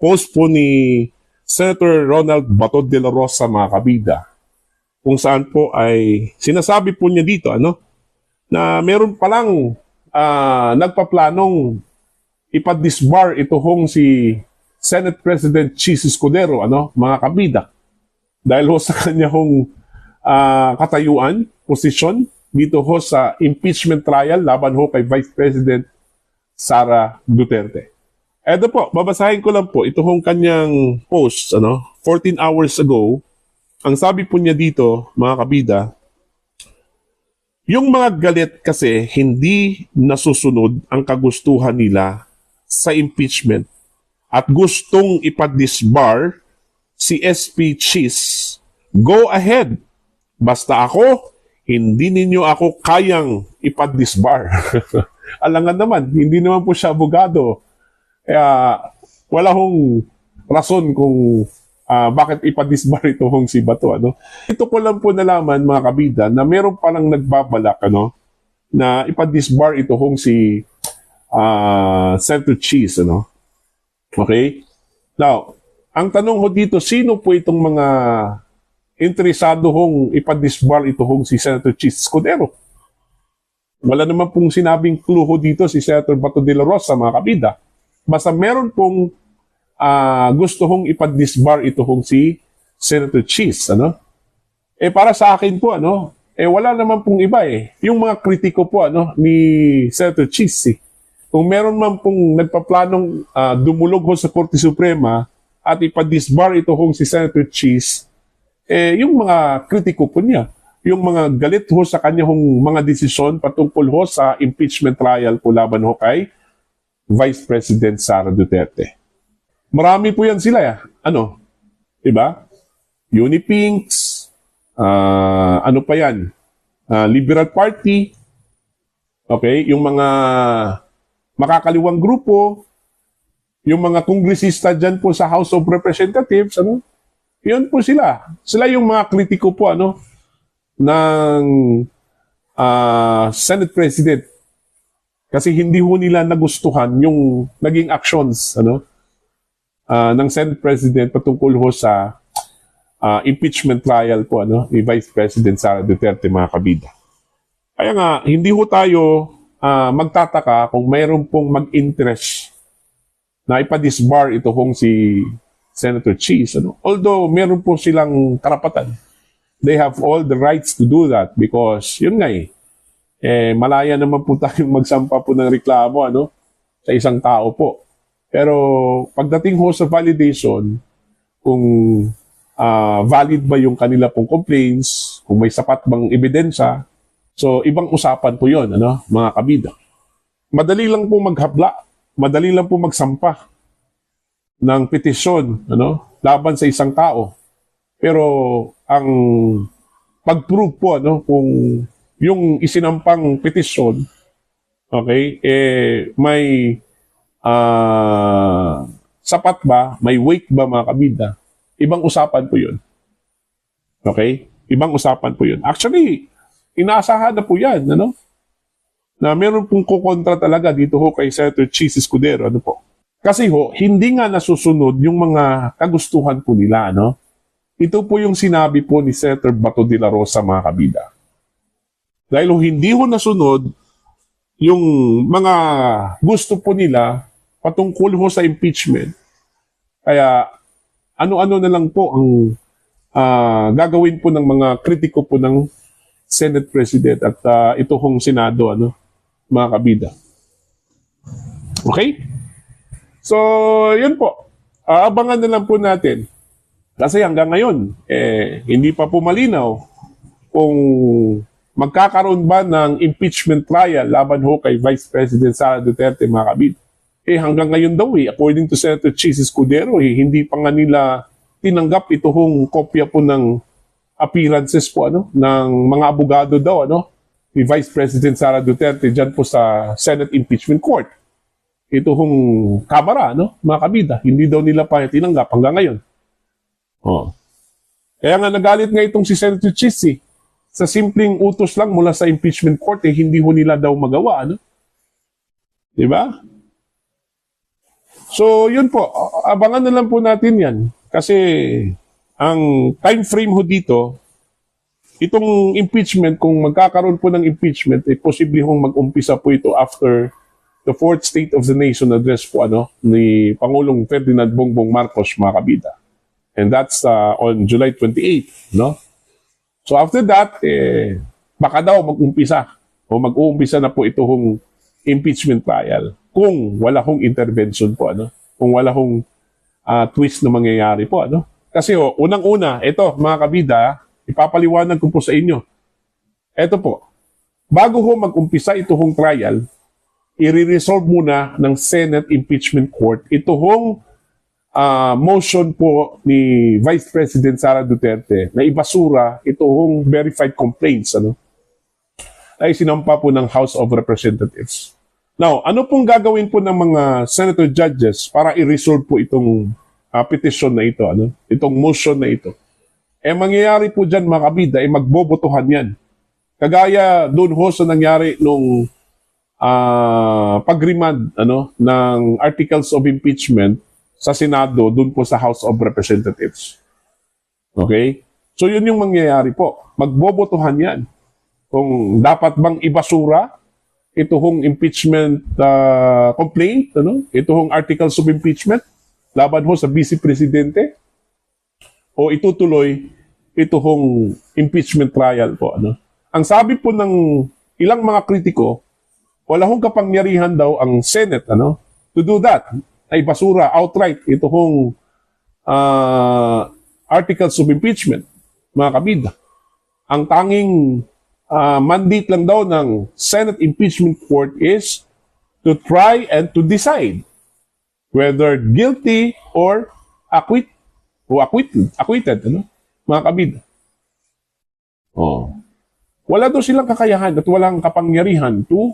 post po ni Senator Ronald Bato de la Rosa, mga kabida, kung saan po ay sinasabi po niya dito na meron palang nagpaplanong ipadisbar ito hong si Senate President Chis Escudero, mga kabida, dahil ho sa kanya hong katayuan, posisyon dito ho sa impeachment trial laban ho kay Vice President Sara Duterte. Eto po, babasahin ko lang po ito hong kanyang post 14 hours ago. Ang sabi po niya dito, mga kabida, yung mga galit kasi hindi nasusunod ang kagustuhan nila sa impeachment at gustong ipadisbar si SP Chis. Go ahead. Basta ako, hindi ninyo ako kayang ipadisbar. Alangan naman, hindi naman po siya abogado. Kaya wala hong rason kung bakit ipadisbar ito hong si Bato. Ito ko lang po nalaman, mga kabida, na meron palang nagbabalak na ipadisbar ito hong si Senator Chis. Okay? Now, ang tanong ho dito, sino po itong mga interesado hong ipadisbar ito hong si Senator Chis Escudero? Wala naman pong sinabing clue ho dito si Senator Bato de la Rosa, mga kabida. Basta meron pong gusto hong ipadisbar ito hong si Senator Chis. Para sa akin po, wala naman pong iba yung mga kritiko po ni Senator Chis. Kung meron man pong nagpaplanong dumulog ho sa Korte Suprema at ipadisbar ito hong si Senator Chis, yung mga kritiko po niya, yung mga galit ho sa kanya hong mga desisyon patungkol ho sa impeachment trial po laban ho kay Vice President Sara Duterte. Marami po yan sila. Diba? Unipinks, ano pa yan? Liberal Party, okay? Yung mga makakaliwang grupo, yung mga kongresista dyan po sa House of Representatives, yun po sila. Sila yung mga kritiko po, ng Senate President. Kasi hindi ho nila nagustuhan yung naging actions ng Senate President patungkol ho sa impeachment trial po ni Vice President Sara Duterte, mga kabida. Kaya nga, hindi ho tayo magtataka kung mayroon pong mag-interest na ipadisbar ito hong si Senator Chis. Although meron po silang karapatan. They have all the rights to do that because yun nga malaya naman po tayong magsampa po ng reklamo sa isang tao po. Pero pagdating ho sa validation, kung valid ba yung kanila pong complaints, kung may sapat bang ebidensya, so ibang usapan po yun, mga kabida. Madali lang po maghabla, madali lang po magsampa ng petisyon laban sa isang tao. Pero ang pag-prove po kung yung isinampang petisyon, okay, may sapat ba, may weight ba, mga kabida, ibang usapan po yun. Okay? Ibang usapan po yun. Actually, inaasahan na po yan, na meron pong kukontra talaga dito ho kay Senator Chis Escudero, Kasi ho, hindi nga nasusunod yung mga kagustuhan po nila, Ito po yung sinabi po ni Senator Bato de la Rosa, mga kabida. Dahil hindi ho nasunod yung mga gusto po nila patungkol ho sa impeachment. Kaya ano-ano na lang po ang gagawin po ng mga kritiko po ng Senate President at ito hong Senado, mga kabida. Okay? So, yun po. Abangan na lang po natin. Kasi hanggang ngayon, hindi pa po malinaw kung magkakaroon ba ng impeachment trial laban ho kay Vice President Sara Duterte, mga kabida. Hanggang ngayon daw according to Senator Chis Escudero, hindi pa nga nila tinanggap ito hong kopya po ng appearances po ng mga abogado daw ni Vice President Sara Duterte dyan po sa Senate Impeachment Court. Ito hong kamara, mga kabida. Hindi daw nila pa tinanggap hanggang ngayon. Kaya nga nagalit nga itong si Senator Chis sa simpleng utos lang mula sa impeachment court, hindi ho nila daw magawa, Diba? So, yun po. Abangan na lang po natin yan. Kasi, ang time frame ho dito, itong impeachment, kung magkakaroon po ng impeachment, posible hong mag-umpisa po ito after the fourth State of the Nation address po ni Pangulong Ferdinand Bongbong Marcos, mga kabida. And that's on July 28, no? So after that, baka daw mag-umpisa o mag-uumpisa na po ito hong impeachment trial kung wala hong intervention po, kung wala hong twist na mangyayari po, Kasi unang-una, ito mga kabida, ipapaliwanag ko po sa inyo. Ito po, bago ho mag-umpisa ito hong trial, i-resolve muna ng Senate Impeachment Court ito hong motion po ni Vice President Sara Duterte na ibasura ito hong verified complaints ay sinampa po ng House of Representatives. Now, ano pong gagawin po ng mga senator judges para i-resolve po itong petition na ito, itong motion na ito? Mangyayari po dyan mga kabida, magbobotohan yan. Kagaya doon ho sa nangyari nung pag-remand ng articles of impeachment sa Senado, doon po sa House of Representatives. Okay? So yun yung mangyayari po. Magbobotohan yan. Kung dapat bang ibasura ito hong impeachment complaint, ito hong articles of impeachment laban ho sa Vice Presidente, o itutuloy ito hong impeachment trial po. Ang sabi po ng ilang mga kritiko, wala hong kapangyarihan daw ang Senate to do that, ay basura outright ito hong articles of impeachment, mga kabida. Ang tanging mandate lang daw ng Senate Impeachment Court is to try and to decide whether guilty or acquitted, mga kabida. Wala daw silang kakayahan at walang kapangyarihan to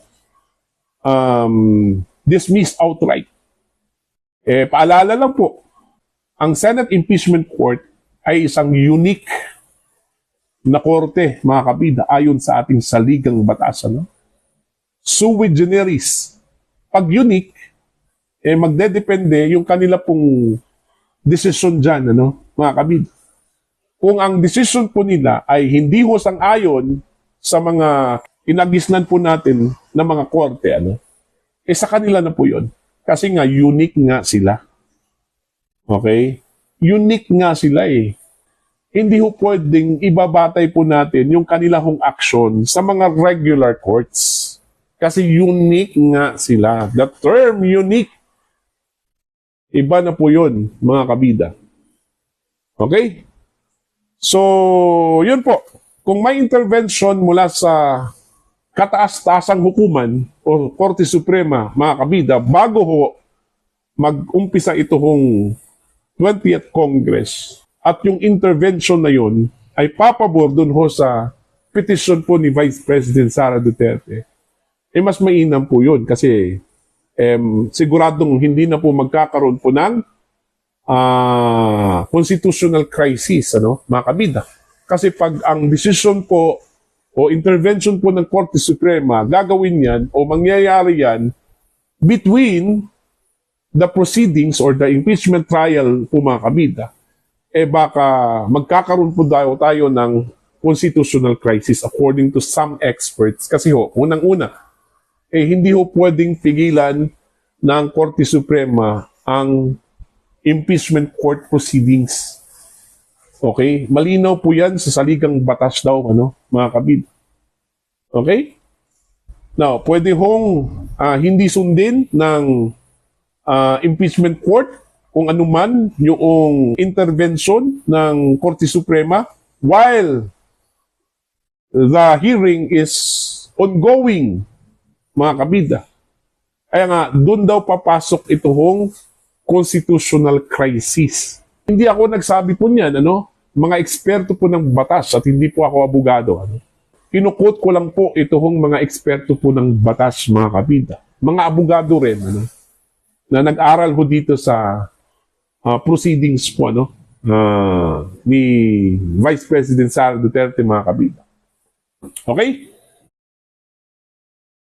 dismiss outright. Paalala lang po, ang Senate Impeachment Court ay isang unique na korte, mga kabida, ayon sa ating saligang batas. Sui generis. Pag unique, magdedepende yung kanila pong desisyon dyan, mga kabida. Kung ang desisyon po nila ay hindi ho sang-ayon sa mga inagisnan po natin ng mga korte, sa kanila na po yun. Kasi nga, unique nga sila. Okay? Unique nga sila Hindi ho pwedeng ibabatay po natin yung kanila hong action sa mga regular courts. Kasi unique nga sila. The term unique, iba na po yun, mga kabida. Okay? So, yun po. Kung may intervention mula sa kataas-taasang hukuman o Korte Suprema, mga kabida, bago ho mag-umpisa ito hong 20th Congress at yung intervention na yun ay papabor dun ho sa petition po ni Vice President Sara Duterte, mas mainam po yun kasi siguradong hindi na po magkakaroon po ng constitutional crisis, mga kabida. Kasi pag ang decision po o intervention po ng Korte Suprema, gagawin yan o mangyayari yan between the proceedings or the impeachment trial po, mga kabida, baka magkakaroon po tayo ng constitutional crisis according to some experts. Kasi unang-una, hindi ho pwedeng pigilan ng Korte Suprema ang impeachment court proceedings. Okay? Malinaw po yan sa saligang batas daw, mga kabid. Okay? Now, pwede hong hindi sundin ng impeachment court kung anuman yung intervention ng Korte Suprema while the hearing is ongoing, mga kabida. Kaya nga, doon daw papasok itong constitutional crisis. Hindi ako nagsabi po niyan, mga eksperto po ng batas at hindi po ako abogado. Kinukot ko lang po itong mga eksperto po ng batas, mga kabida. Mga abogado rin, na nag-aral ho dito sa proceedings po, ni Vice President Sara Duterte, mga kabida. Okay?